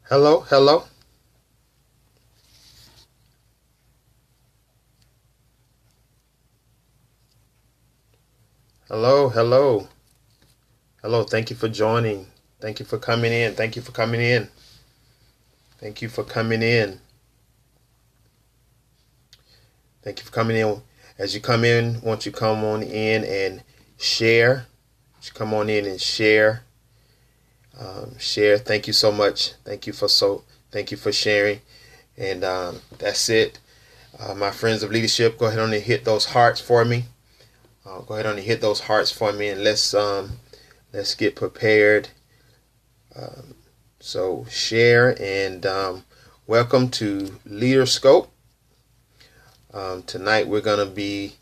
Hello, hello, hello, hello, hello. Thank you for joining. Thank you for coming in. Thank you for coming in. Thank you for coming in. Thank you for coming in. As you come in, won't you come on in and share? Come on in and share. Share. Thank you so much. Thank you for sharing. And that's it. My friends of leadership, go ahead on and hit those hearts for me. Go ahead on and hit those hearts for me, and let's get prepared. So share and welcome to LeaderScope. Tonight we're going to be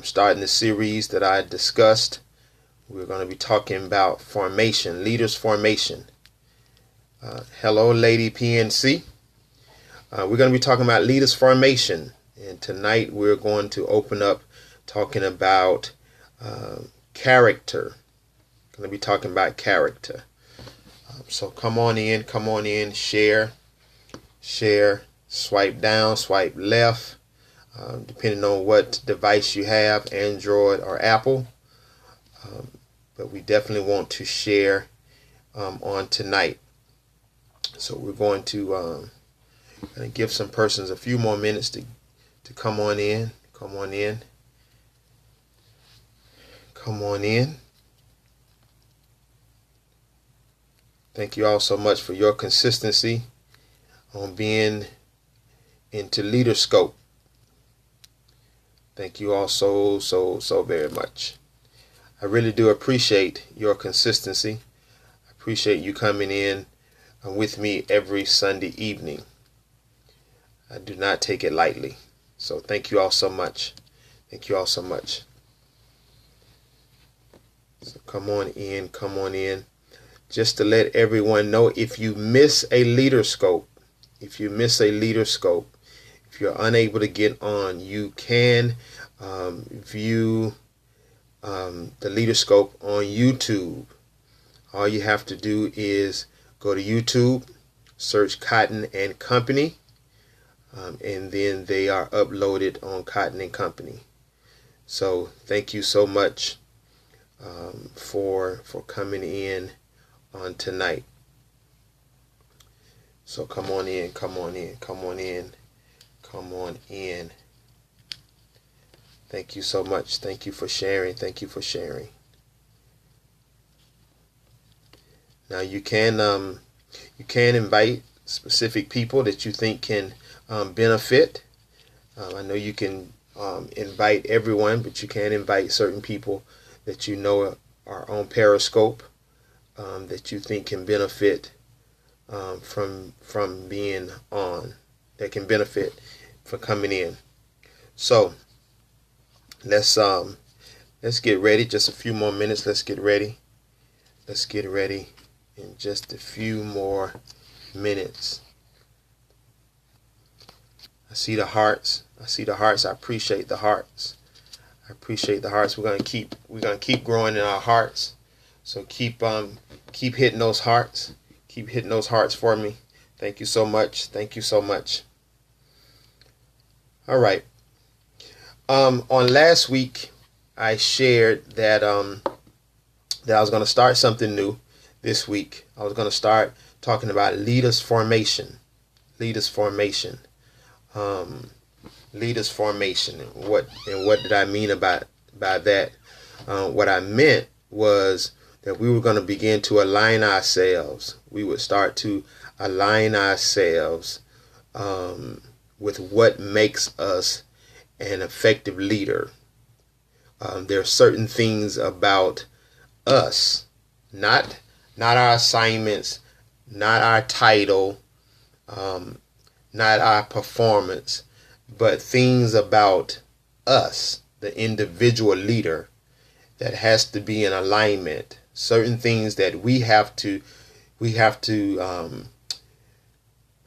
starting the series that I discussed. We're going to be talking about formation, leaders formation. Hello, Lady PNC. We're going to be talking about leaders formation, and tonight we're going to open up talking about character. Going to be talking about character. So come on in, share, swipe down, swipe left, depending on what device you have, Android or Apple. But we definitely want to share on tonight. So we're going to give some persons a few more minutes to come on in. Come on in. Come on in. Thank you all so much for your consistency on being into LeaderScope. Thank you all so very much. I really do appreciate your consistency. I appreciate you coming in with me every Sunday evening. I do not take it lightly. So thank you all so much. Thank you all so much. So come on in. Just to let everyone know, if you miss a LeaderScope, if you're unable to get on, you can view the LeaderScope on YouTube. All you have to do is go to YouTube, search Cotton and Company, and then they are uploaded on Cotton and Company. So thank you so much for coming in on tonight. So come on in. Thank you so much. Thank you for sharing. Now you can invite specific people that you think can benefit. I know you can invite everyone, but you can invite certain people that you know are on Periscope that you think can benefit from being on, that can benefit for coming in. So let's get ready. Just a few more minutes. Let's get ready in just a few more minutes. I see the hearts. I appreciate the hearts. We're gonna keep growing in our hearts. So keep hitting those hearts. Keep hitting those hearts for me. Thank you so much. All right. On last week, I shared that that I was going to start something new this week. I was going to start talking about leaders formation. Leaders formation. What did I mean about that? What I meant was that we were going to begin to align ourselves. We would start to align ourselves with what makes us an effective leader. There are certain things about us, not our assignments, not our title, not our performance, but things about us, the individual leader, that has to be in alignment. Certain things that we have to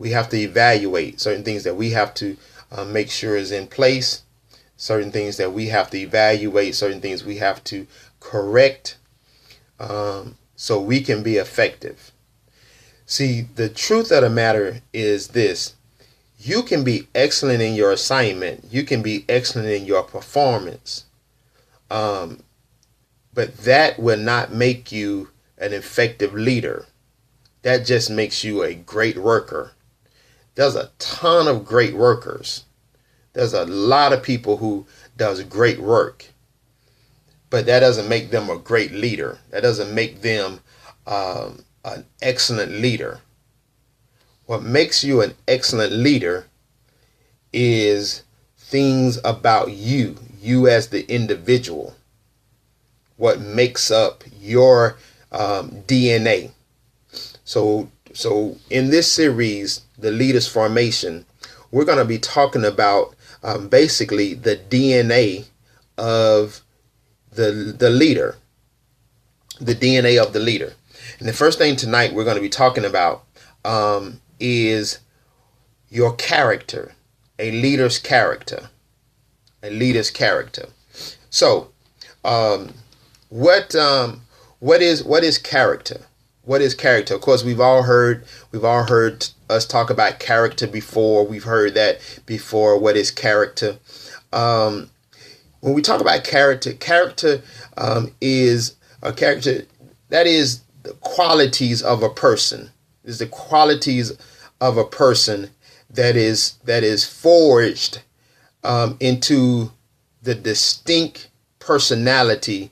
evaluate. Certain things that we have to make sure is in place. Certain things that we have to evaluate. Certain things we have to correct, so we can be effective. See, the truth of the matter is this. You can be excellent in your assignment. You can be excellent in your performance. But that will not make you an effective leader. That just makes you a great worker. There's a ton of great workers. There's a lot of people who does great work. But that doesn't make them a great leader. That doesn't make them an excellent leader. What makes you an excellent leader is things about you as the individual. What makes up your DNA. So in this series, The Leader's Formation, we're going to be talking about basically the DNA of the leader. The DNA of the leader. And the first thing tonight we're going to be talking about is your character, a leader's character, a leader's character. So, what is character? What is character? Of course, we've all heard us talk about character before. We've heard that before. What is character? When we talk about character, is a character that is the qualities of a person. Is the qualities of a person that is forged into the distinct personality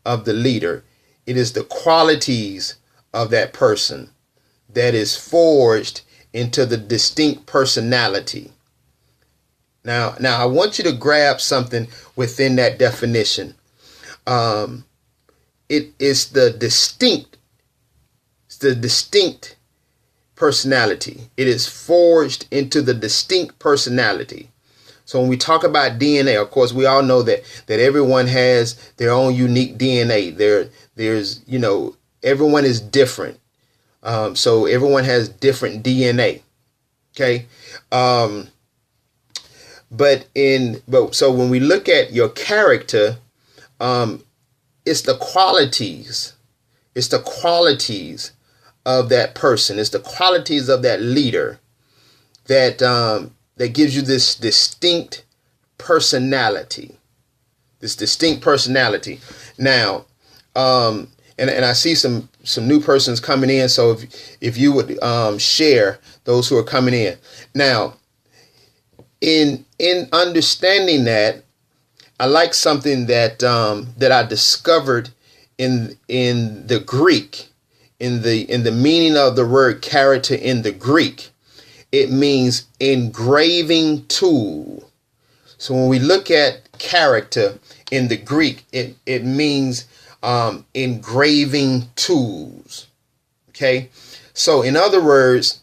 of the leader. It is the qualities of that person that is forged into the distinct personality. Now I want you to grab something within that definition. It is the distinct personality. It is forged into the distinct personality. So when we talk about DNA, of course, we all know that everyone has their own unique DNA. There's everyone is different. So everyone has different DNA. Okay. So when we look at your character, it's the qualities. It's the qualities of that person. It's the qualities of that leader that gives you this distinct personality. This distinct personality. Now, and I see some new persons coming in. So if you would share those who are coming in. Now, in understanding that, I like something that I discovered in the Greek, in the meaning of the word character in the Greek. It means engraving tool. So when we look at character in the Greek, it means engraving tools. Okay. So in other words,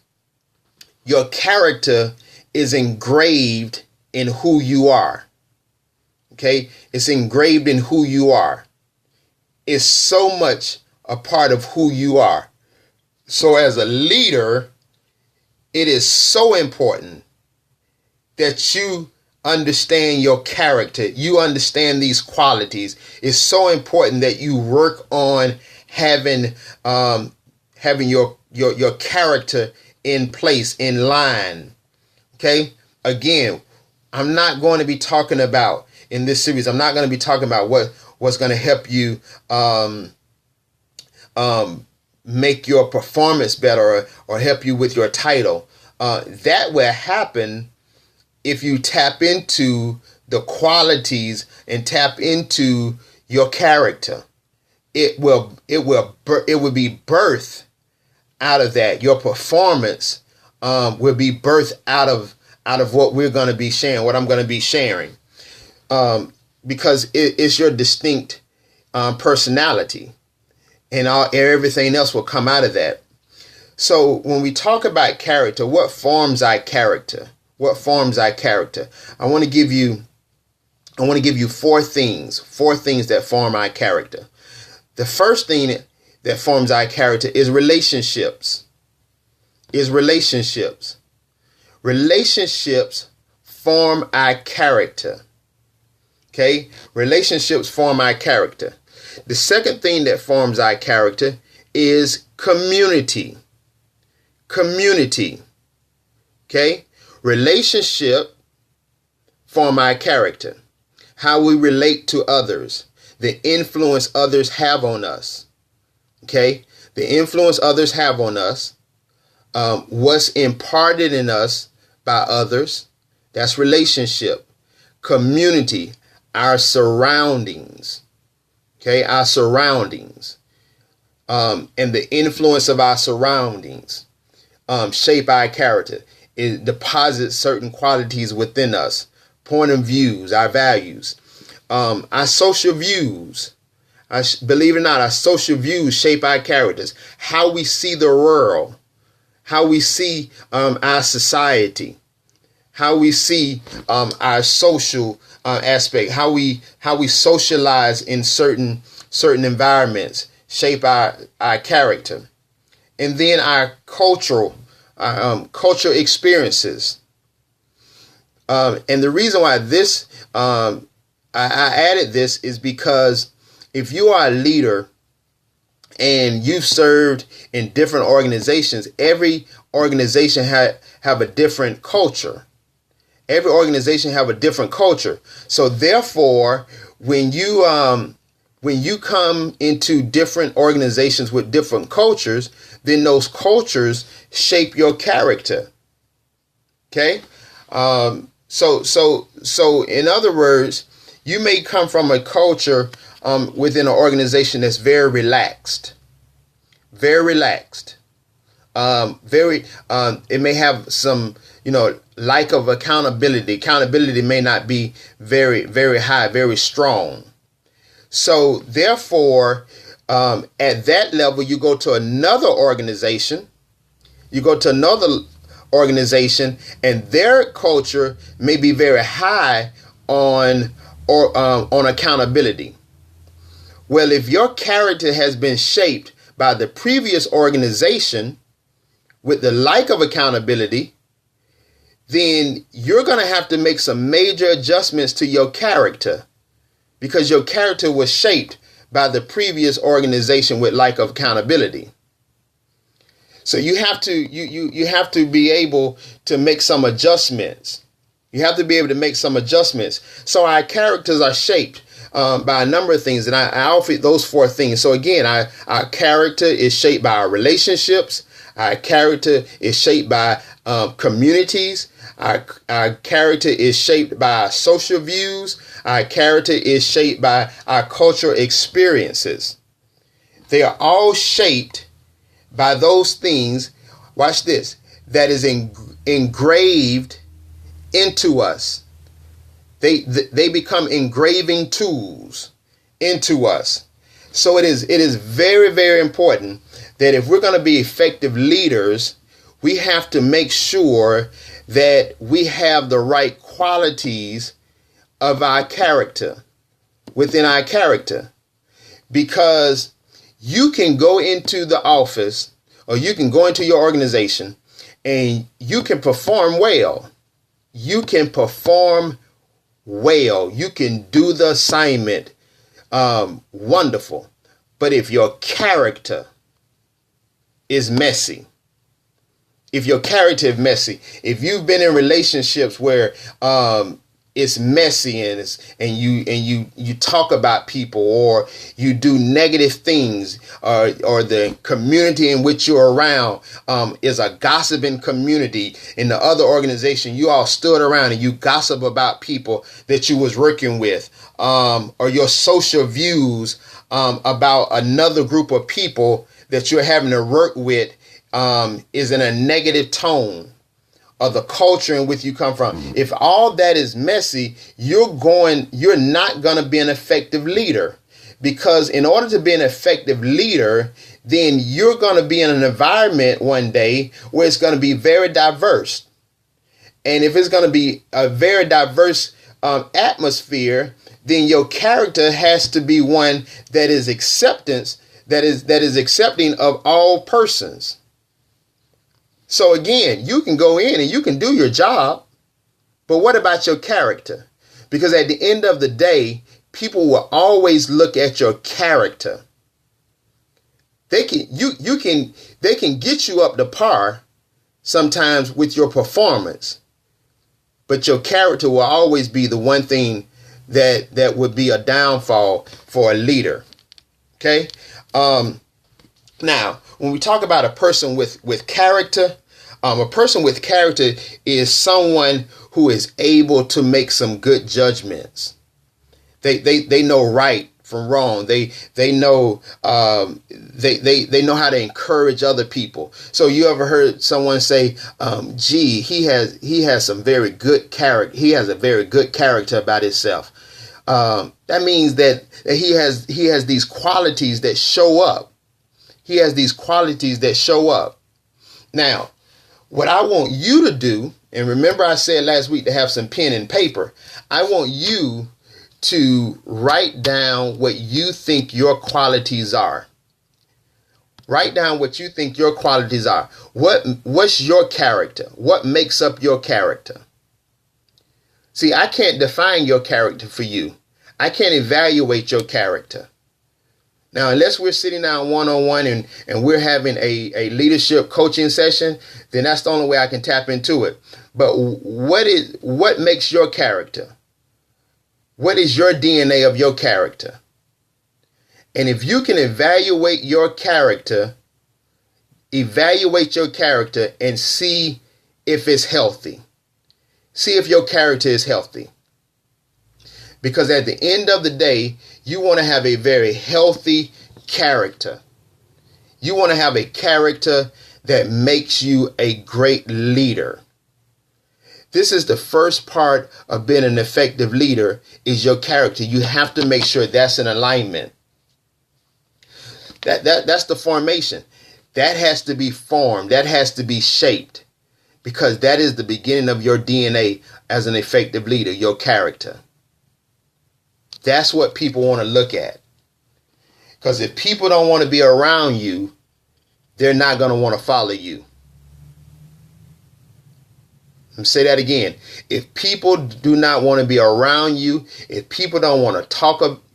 your character is engraved in who you are. Okay. It's engraved in who you are. It's so much a part of who you are. So as a leader, it is so important that you understand your character. You understand these qualities. It's so important that you work on having your character in place, in line. Okay. Again, I'm not going to be talking about in this series. I'm not going to be talking about what's going to help you make your performance better or help you with your title. That will happen if you tap into the qualities and tap into your character. It will be birthed out of that. Your performance will be birthed out of what we're going to be sharing, what I'm going to be sharing, because it's your distinct personality, and everything else will come out of that. So when we talk about character, what forms our character? What forms our character? I want to give you four things that form our character. The first thing that forms our character is relationships. Relationships form our character. Okay? Relationships form our character. The second thing that forms our character is community. community. Okay? Relationship form our character. How we relate to others. The influence others have on us. Okay? The influence others have on us. What's imparted in us by others. That's relationship. Community. Our surroundings. Okay? Our surroundings. And the influence of our surroundings shape our character. It deposits certain qualities within us. Point of views, our values. Our social views. Believe it or not, our social views shape our characters. How we see the world. How we see our society. How we see our social aspect. How we socialize in certain environments shape our character. And then our cultural experiences. And the reason why this I added this is because if you are a leader and you've served in different organizations, every organization have a different culture. Every organization have a different culture. So therefore, when you come into different organizations with different cultures, then those cultures shape your character. Okay? So in other words, you may come from a culture within an organization that's very relaxed. Very relaxed. It may have some, lack of accountability. Accountability may not be very, very high, very strong. So therefore, at that level, you go to another organization. And their culture may be very high on accountability. Well, if your character has been shaped by the previous organization with the lack of accountability, then you're going to have to make some major adjustments to your character, because your character was shaped by the previous organization with lack of accountability. So you have to be able to make some adjustments. You have to be able to make some adjustments. So our characters are shaped by a number of things, and I offer those 4 things. So again, our character is shaped by our relationships. Our character is shaped by communities. Our character is shaped by our social views. Our character is shaped by our cultural experiences. They are all shaped by those things, watch this, that is engraved into us. They become engraving tools into us. So it is very, very important that if we're going to be effective leaders, we have to make sure that we have the right qualities of our character, within our character. Because you can go into the office or you can go into your organization and you can perform well. You can perform well. You can do the assignment wonderful. But if your character is messy, if you've been in relationships where it's messy and you talk about people, or you do negative things, or the community in which you're around is a gossiping community. In the other organization, you all stood around and you gossip about people that you was working with, or your social views about another group of people that you're having to work with is in a negative tone, or the culture in which you come from. If all that is messy, you're not going to be an effective leader. Because in order to be an effective leader, then you're going to be in an environment one day where it's going to be very diverse. And if it's going to be a very diverse atmosphere, then your character has to be one that is accepting of all persons. So again, you can go in and you can do your job, but what about your character? Because at the end of the day, people will always look at your character. They can get you up to par, sometimes with your performance, but your character will always be the one thing that would be a downfall for a leader. Okay. Now, when we talk about a person with character, a person with character is someone who is able to make some good judgments. They know right from wrong. They know they know how to encourage other people. So you ever heard someone say, "Gee, he has some very good character. He has a very good character about himself." That means that he has these qualities that show up. He has these qualities that show up. Now, what I want you to do, and remember I said last week to have some pen and paper. I want you to write down what you think your qualities are. Write down what you think your qualities are. What's your character? What makes up your character? See, I can't define your character for you. I can't evaluate your character. Now, unless we're sitting down one-on-one and we're having a leadership coaching session, then that's the only way I can tap into it. But what makes your character? What is your DNA of your character? And if you can evaluate your character and see if it's healthy. See if your character is healthy. Because at the end of the day, you want to have a very healthy character. You want to have a character that makes you a great leader. This is the first part of being an effective leader, is your character. You have to make sure that's in alignment. That's the formation. That has to be formed. That has to be shaped. Because that is the beginning of your DNA as an effective leader, your character. That's what people want to look at. Because if people don't want to be around you, they're not going to want to follow you. Let me say that again. If people do not want to be around you, if people don't want to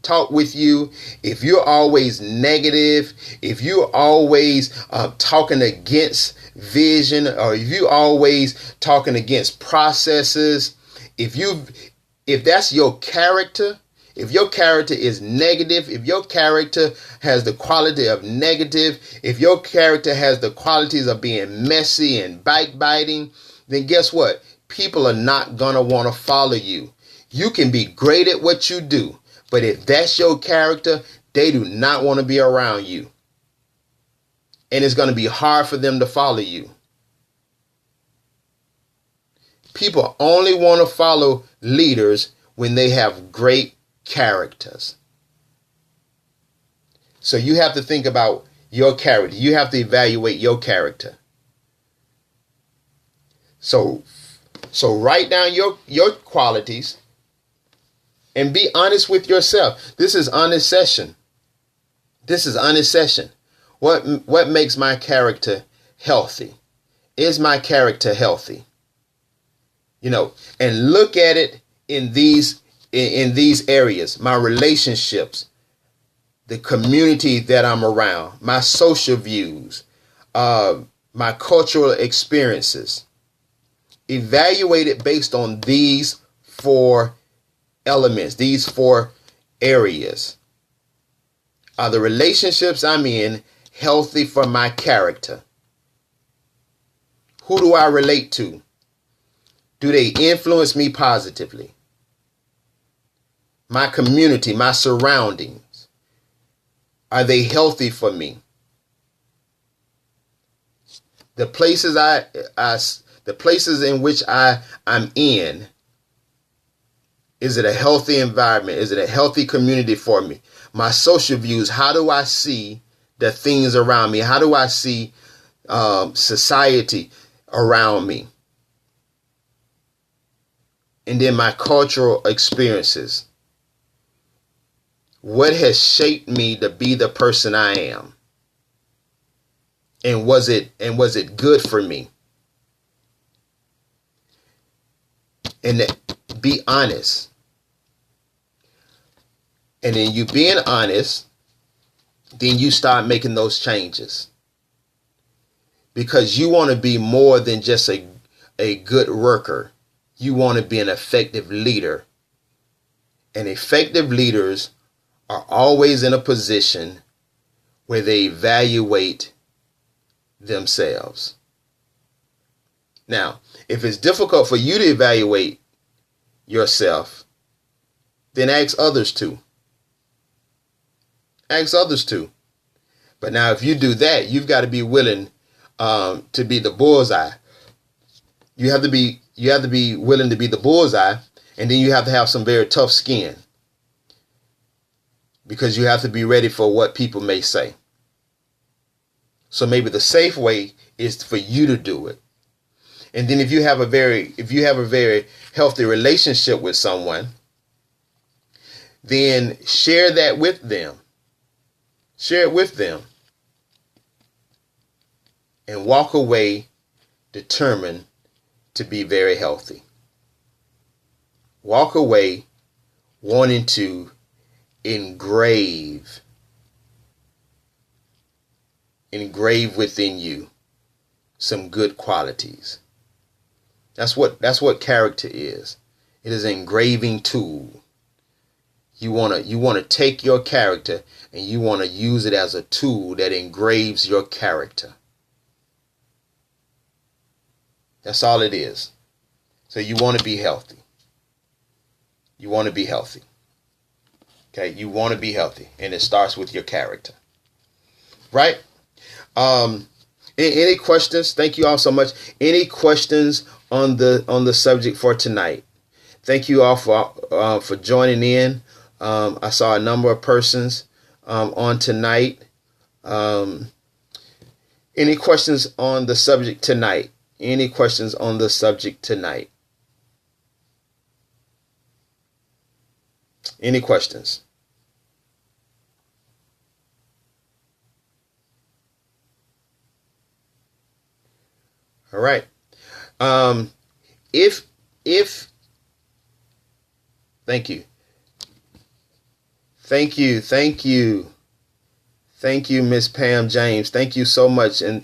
talk with you, if you're always negative, if you're always talking against vision, or if you're always talking against processes, if that's your character, if your character is negative, if your character has the quality of negative, if your character has the qualities of being messy and backbiting, then guess what? People are not going to want to follow you. You can be great at what you do, but if that's your character, they do not want to be around you. And it's going to be hard for them to follow you. People only want to follow leaders when they have great characters. So you have to think about your character. You have to evaluate your character. So write down your qualities and be honest with yourself. This is honest session. What makes my character healthy? Is my character healthy? And look at it in these areas. My relationships, the community that I'm around, my social views, my cultural experiences. Evaluate it based on these 4 elements, these 4 areas. Are the relationships I'm in healthy for my character? Who do I relate to? Do they influence me positively? My community, my surroundings, are they healthy for me? The places in which I'm in, is it a healthy environment? Is it a healthy community for me? My social views, how do I see the things around me? How do I see society around me? And then my cultural experiences. What has shaped me to be the person I am? And was it good for me? And be honest. And then you being honest, then you start making those changes. because you want to be more than just a good worker. You want to be an effective leader. And effective leaders are always in a position where they evaluate themselves. Now, if it's difficult for you to evaluate yourself, then ask others to. Ask others to. But now if you do that, you've got to be willing to be the bullseye. You have to be willing to be the bullseye, and then you have to have some very tough skin, because you have to be ready for what people may say. So maybe the safe way is for you to do it. And then if you have a very healthy relationship with someone, then share that with them. Share it with them. And walk away determined to be very healthy. Walk away wanting to engrave within you some good qualities. That's what character is. It is an engraving tool. You want to take your character and you want to use it as a tool that engraves your character. That's all it is. So you want to be healthy. You want to be healthy. Okay, you want to be healthy, and it starts with your character. Right? Any questions? Thank you all so much. Any questions on the subject for tonight? Thank you all for joining in. I saw a number of persons on tonight. Any questions on the subject tonight? Any questions on the subject tonight? Any questions? All right. If thank you. Thank you, Miss Pam James. Thank you so much. And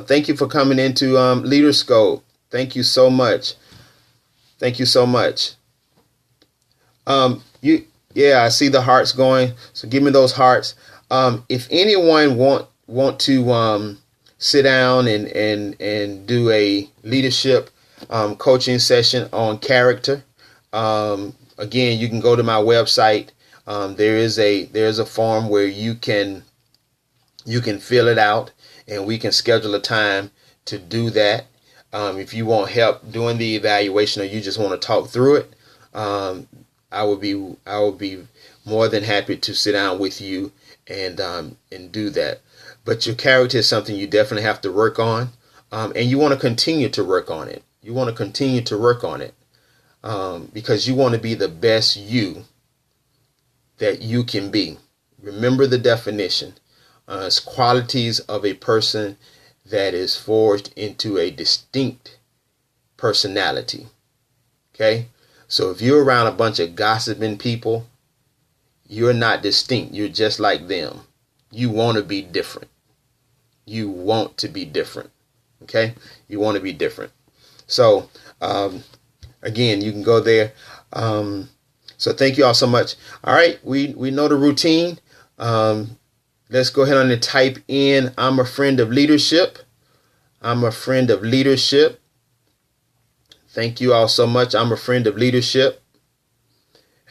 thank you for coming into LeaderScope. Thank you so much. Thank you so much. I see the hearts going. So give me those hearts. If anyone want to sit down and do a leadership coaching session on character, again, you can go to my website. There is a form where you can fill it out, and we can schedule a time to do that. If you want help doing the evaluation, or you just want to talk through it, I will be more than happy to sit down with you and do that. But your character is something you definitely have to work on, and you want to continue to work on it. You want to continue to work on it because you want to be the best you that you can be. Remember the definition. It's qualities of a person that is forged into a distinct personality. Okay? So if you're around a bunch of gossiping people, you're not distinct. You're just like them. You want to be different. You want to be different. Okay? You want to be different. So, again, you can go there. So thank you all so much. All right. We know the routine. Let's go ahead and type in, I'm a friend of leadership. I'm a friend of leadership. Thank you all so much. I'm a friend of leadership.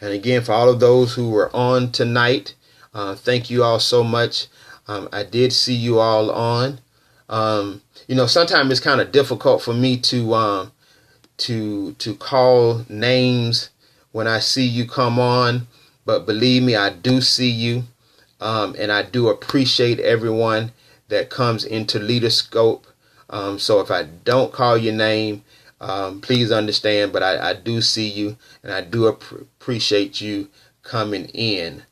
And again, for all of those who were on tonight, thank you all so much. I did see you all on. Sometimes it's kind of difficult for me to call names when I see you come on, but believe me, I do see you. And I do appreciate everyone that comes into LeaderScope. So if I don't call your name, please understand, but I do see you, and I do appreciate you coming in.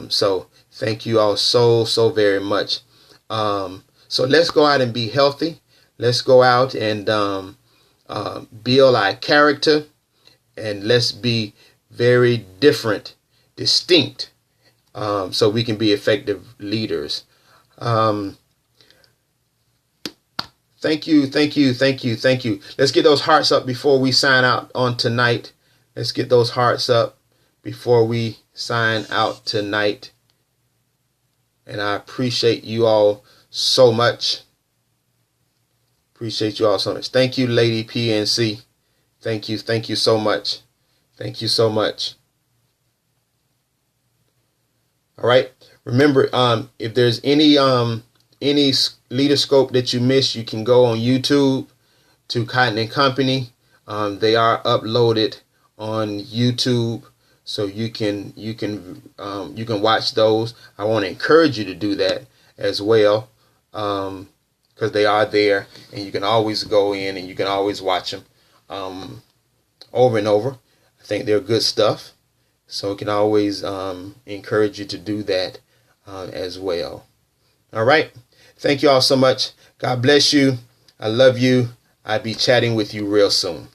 So thank you all so very much. So let's go out and be healthy. Let's go out and build our character, and let's be very different, distinct, so we can be effective leaders. Thank you. Let's get those hearts up before we sign out on tonight. Let's get those hearts up before we sign out tonight. And I appreciate you all so much. Thank you, Lady PNC. Thank you so much. Thank you so much. All right. Remember, if there's any LeaderScope that you missed, you can go on YouTube to Cotton and Company. They are uploaded on YouTube, so you can watch those. I want to encourage you to do that as well, because they are there, and you can always go in and you can always watch them over and over. I think they're good stuff, so I can always encourage you to do that as well. All right. Thank you all so much. God bless you. I love you. I'll be chatting with you real soon.